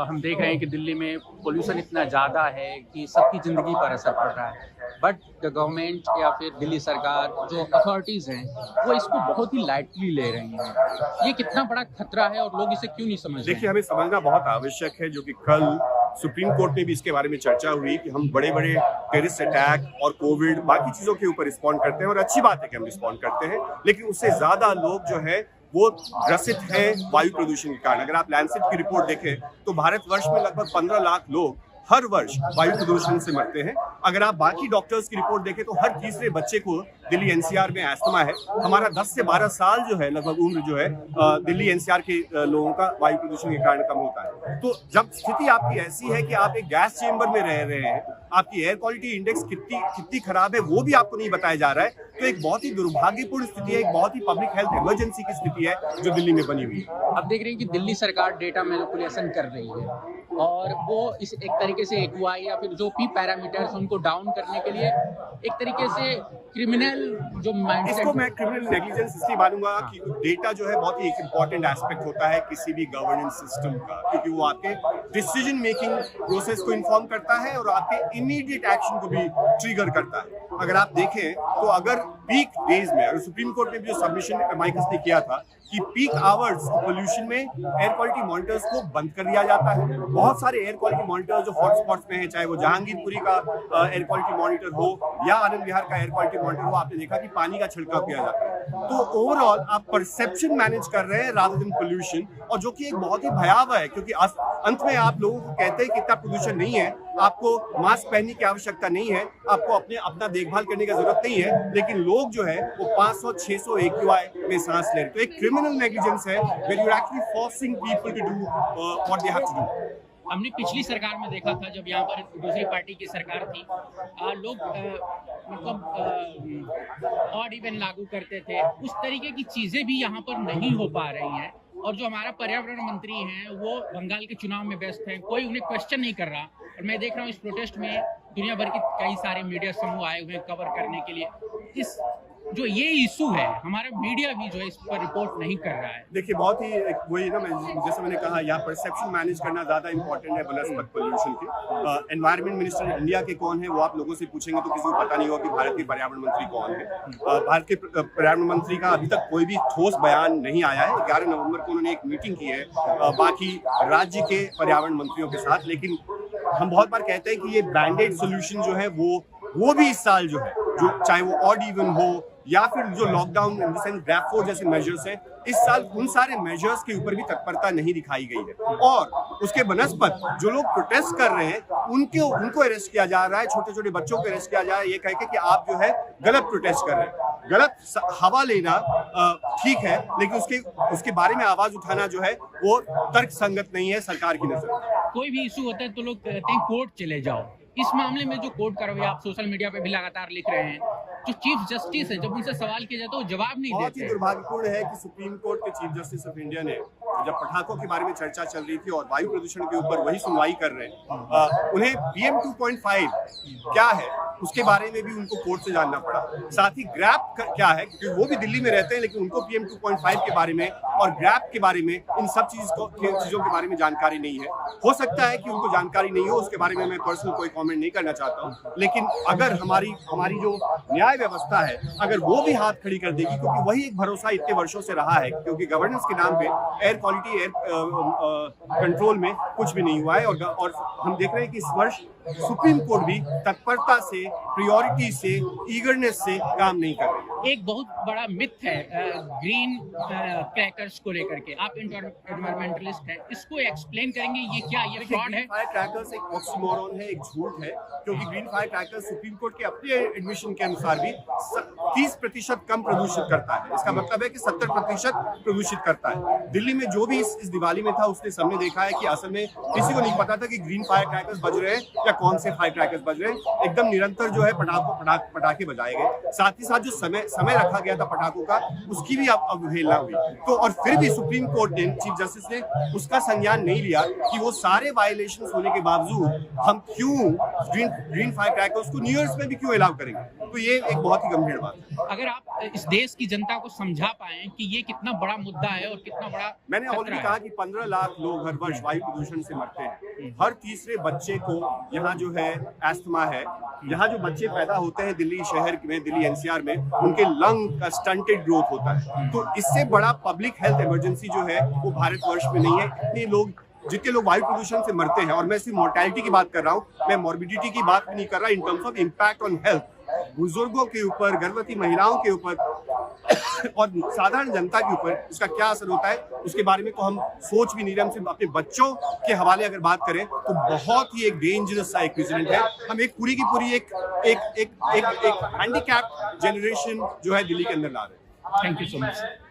हम देख रहे हैं कि दिल्ली में पोल्यूशन इतना ज़्यादा है कि सबकी ज़िंदगी पर असर पड़ रहा है, बट द गवर्नमेंट या फिर दिल्ली सरकार जो अथॉरिटीज़ हैं वो इसको बहुत ही लाइटली ले रही हैं। ये कितना बड़ा खतरा है और लोग इसे क्यों नहीं समझ रहे? देखिए, हमें समझना बहुत आवश्यक है, जो कि कल सुप्रीम कोर्ट में भी इसके बारे में चर्चा हुई कि हम बड़े बड़े टेररिस्ट अटैक और कोविड बाकी चीज़ों के ऊपर रिस्पॉन्ड करते हैं, और अच्छी बात है कि हम रिस्पॉन्ड करते हैं, लेकिन उससे ज़्यादा लोग जो है वो ग्रसित है वायु प्रदूषण के कारण। अगर आप लैंडसेट की रिपोर्ट देखें तो भारतवर्ष में लगभग 15 लाख लोग हर वर्ष वायु प्रदूषण से मरते हैं। अगर आप बाकी डॉक्टर्स की रिपोर्ट देखें तो हर तीसरे बच्चे को दिल्ली एनसीआर में अस्थमा है। हमारा 10 से 12 साल जो है लगभग उम्र जो है दिल्ली एनसीआर के लोगों का वायु प्रदूषण के कारण कम होता है। तो जब स्थिति आपकी ऐसी है कि आप एक गैस चेंबर में रह रहे हैं, आपकी एयर क्वालिटी इंडेक्स कितनी खराब है वो भी आपको नहीं बताया जा रहा है, तो एक बहुत ही दुर्भाग्यपूर्ण स्थिति है, एक बहुत ही पब्लिक हेल्थ इमरजेंसी की स्थिति है जो दिल्ली में बनी हुई है। अब देख रहे हैं कि दिल्ली सरकार डेटा मैनिपुलेशन कर रही है और वो इस एक तरीके से एक्यूआई या फिर जो पी पैरामीटर्स उनको डाउन करने के लिए एक तरीके से क्रिमिनल जो माइंडसेट, इसको मैं क्रिमिनल नेग्लिजेंस इसलिए मानूंगा कि डेटा जो है बहुत ही एक इंपॉर्टेंट एस्पेक्ट होता है किसी भी गवर्नेंस सिस्टम का, क्योंकि वो आपके डिसीजन मेकिंग प्रोसेस को इन्फॉर्म करता है और आपके इमीडिएट एक्शन को भी ट्रिगर करता है। अगर आप देखें तो अगर पीक डेज में, और सुप्रीम कोर्ट ने भी जो सबमिशन माइकस ने किया था कि पीक आवर्स पोल्यूशन में एयर क्वालिटी मॉनिटर्स को बंद कर दिया जाता है। बहुत सारे एयर क्वालिटी मॉनिटर्स जो हॉटस्पॉट्स में है, चाहे वो जहांगीरपुरी का एयर क्वालिटी मॉनिटर हो या आनंद विहार का एयर क्वालिटी मॉनिटर हो, आपने देखा कि पानी का छिड़काव किया जाता है। तो ओवरऑल आप परसेप्शन मैनेज कर रहे हैं रादर देन पोल्यूशन, और जो कि एक बहुत ही भयावह है, क्योंकि अंत में आप लोगों को कहते हैं कि इतना प्रदूषण नहीं है, आपको मास्क पहनने की आवश्यकता नहीं है, आपको अपना देखभाल करने की जरूरत नहीं है, लेकिन लोग जो है वो 500-600 AQI में सांस ले रहे हैं। तो एक क्रिमिनल नेग्लिजेंस है when you are actually forcing people to do what they have to do. हमने पिछली सरकार में देखा था जब यहाँ पर दूसरी पार्टी की सरकार थी, लोग मतलब ऑड इवन लागू करते थे। उस तरीके की चीजें भी यहाँ पर नहीं हो पा रही हैं, और जो हमारा पर्यावरण मंत्री हैं वो बंगाल के चुनाव में व्यस्त हैं, कोई उन्हें क्वेश्चन नहीं कर रहा। और मैं देख रहा हूँ इस प्रोटेस्ट में दुनिया भर के कई सारे मीडिया समूह आए हुए हैं कवर करने के लिए। इस जो ये इशू है, हमारा मीडिया भी जो है इस पर रिपोर्ट नहीं कर रहा है। देखिए, बहुत ही वही ना, जैसे मैंने कहा, यहाँ परसेप्शन मैनेज करना ज़्यादा इंपॉर्टेंट है बनस्पत पोल्यूशन के। एनवायरमेंट मिनिस्टर इंडिया के कौन है वो आप लोगों से पूछेंगे तो किसी को पता नहीं होगा कि भारत के पर्यावरण मंत्री कौन है। भारत के पर्यावरण मंत्री का अभी तक कोई भी ठोस बयान नहीं आया है। 11 नवंबर को उन्होंने एक मीटिंग की है बाकी राज्य के पर्यावरण मंत्रियों के साथ, लेकिन हम बहुत बार कहते हैं कि ये बैंडेड सोल्यूशन जो है वो भी इस साल जो है, जो चाहे वो ऑड इवन हो या फिर जो lockdown in the sense grab 4 जैसे मेजर्स हैं, इस साल उन सारे मेजर्स के ऊपर भी तत्परता नहीं दिखाई गई है। और उसके बनस्पत जो लोग प्रोटेस्ट कर रहे हैं उनको अरेस्ट किया जा रहा है, छोटे छोटे बच्चों को अरेस्ट किया जा रहा है, ये कह के कि आप जो है गलत प्रोटेस्ट कर रहे हैं। गलत हवा लेना ठीक है, लेकिन उसके बारे में आवाज उठाना जो है वो तर्क संगत नहीं है सरकार की नजर में। कोई भी इशू होता है तो लोग कहते हैं कोर्ट चले जाओ। इस मामले में जो कोर्ट कार्रवाई आप सोशल मीडिया पे भी लगातार लिख रहे हैं, जो चीफ जस्टिस है जब उनसे सवाल किया जाता है वो जवाब नहीं देते। बहुत ही दुर्भाग्यपूर्ण है कि सुप्रीम कोर्ट के चीफ जस्टिस ऑफ इंडिया ने जब पटाखों के बारे में चर्चा चल रही थी और वायु प्रदूषण के ऊपर वही सुनवाई कर रहे हैं, उन्हें PM 2.5 क्या है उसके बारे में भी उनको कोर्ट से जानना पड़ा। साथ ही ग्रैप क्या है, क्योंकि वो भी दिल्ली में रहते हैं, लेकिन उनको PM 2.5 के बारे में और ग्रैप के बारे में, इन सब चीजों के बारे में जानकारी नहीं है। हो सकता है कि उनको जानकारी नहीं हो, उसके बारे में मैं पर्सनल कोई कमेंट नहीं करना चाहता हूँ, लेकिन अगर हमारी जो न्याय व्यवस्था है अगर वो भी हाथ खड़ी कर देगी, क्योंकि वही एक भरोसा इतने वर्षों से रहा है, क्योंकि गवर्नेंस के नाम पे एयर क्वालिटी कंट्रोल में कुछ भी नहीं हुआ है। और हम देख रहे हैं कि इस वर्ष सुप्रीम कोर्ट भी तत्परता से, प्रायोरिटी से, ईगरनेस से काम नहीं कर रही। एक बहुत बड़ा मिथ है ग्रीन क्रैकर्स को लेकर के, आप एनवायरमेंटलिस्ट हैं, इसको एक्सप्लेन करेंगे ये क्या, ये फ्रॉड है? फायर क्रैकर्स एक ऑक्सीमोरॉन है, एक झूठ है, क्योंकि green fire crackers supreme court के अपने एडमिशन के अनुसार भी 30% कम प्रदूषित करता है। इसका मतलब है कि 70% प्रदूषित करता है। दिल्ली में जो भी इस दिवाली में था उसने सबने देखा है कि असल में किसी को नहीं पता था कि ग्रीन फायर क्रैकर्स बज रहे हैं या कौन से फायर क्रैकर्स बज रहे हैं। एकदम निरंतर जो है पटाखे बजाए गए। साथ ही साथ जो समय रखा गया था पटाखों का, उसकी भी अब अवहेलना हुई। तो और फिर भी सुप्रीम कोर्ट ने, चीफ जस्टिस ने उसका संज्ञान नहीं लिया कि वो सारे वायलेशंस होने के बावजूद हम क्यों ग्रीन फायर क्रैकर्स को न्यू ईयर्स में भी क्यों अलाउ करेंगे। तो ये एक बहुत ही गंभीर बात है। अगर आप इस देश की जनता को समझा पाए कि ये कितना बड़ा मुद्दा है और कितना बड़ा मैंने ऑलरेडी कहा कि 15 लाख लोग हर वर्ष वायु प्रदूषण से मरते हैं। हर तीसरे बच्चे को यहाँ जो है एस्थमा है। यहाँ जो बच्चे पैदा होते हैं दिल्ली शहर में, दिल्ली एनसीआर में, उनके लंग का स्टंटेड ग्रोथ होता है। तो इससे बड़ा पब्लिक हेल्थ इमरजेंसी जो है वो भारतवर्ष में नहीं है। इतने लोग, जितने लोग वायु प्रदूषण से मरते हैं, और मैं सिर्फ मोर्टेलिटी की बात कर रहा हूँ, मैं मॉर्बिडिटी की बात भी नहीं कर रहा, in terms of impact on health, बुजुर्गों के ऊपर, गर्भवती महिलाओं के ऊपर और साधारण जनता के ऊपर इसका क्या असर होता है, उसके बारे में तो हम सोच भी नहीं रहे। हम सिर्फ अपने बच्चों के हवाले अगर बात करें तो बहुत ही एक डेंजरस सा एक प्रेसिडेंट है। हम एक पूरी की पूरी एक हैंडीकैप जनरेशन जो है दिल्ली के अंदर ला रहे हैं। Thank you so much.